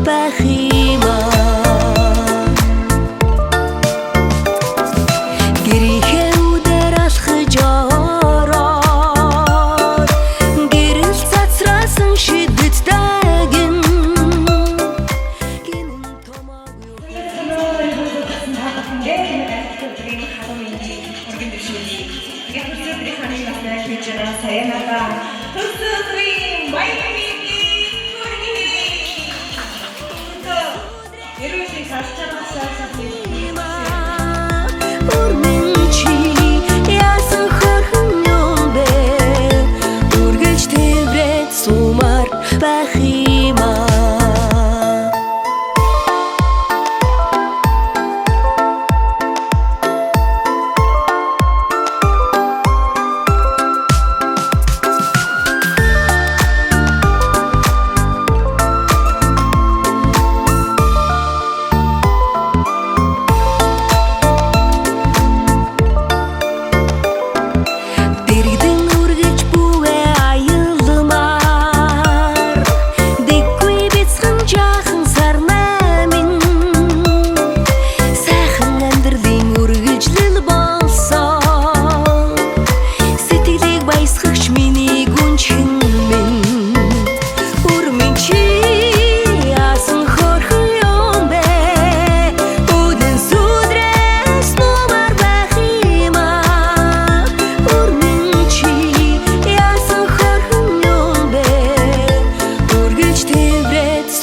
байх юм аа. Гэрийнхээ үдээр алхаж ороод гэрэл цацраасан шидэт дагин гинэн томоогүй Sayonara. Сумар байх юм аа.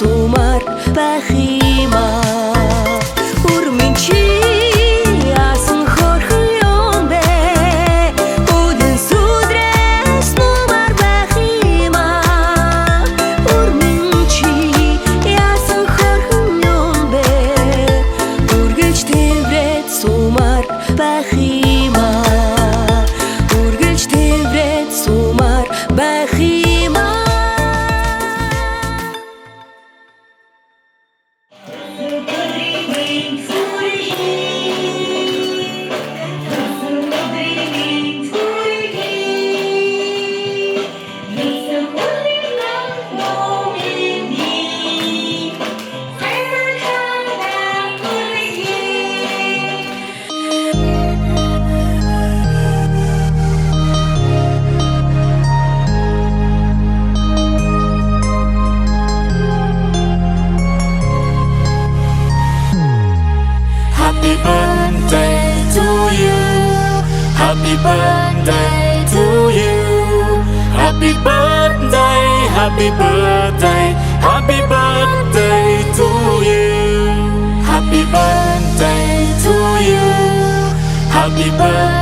Сумар байх юм аа. Үрмэн чи яасан хорхон юм бэ? Өдөн сүдрээс нумар байх юм аа. Үрмэн чи яасан хорхон юм бэ? Үргэлж тэврээд сумар байх юм аа. Үргэлж тэврээд сумар байх юм аа. Happy birthday to you. Happy birthday to you. Happy birthday, happy birthday, happy birthday to you. Happy birthday to you. Happy birthday.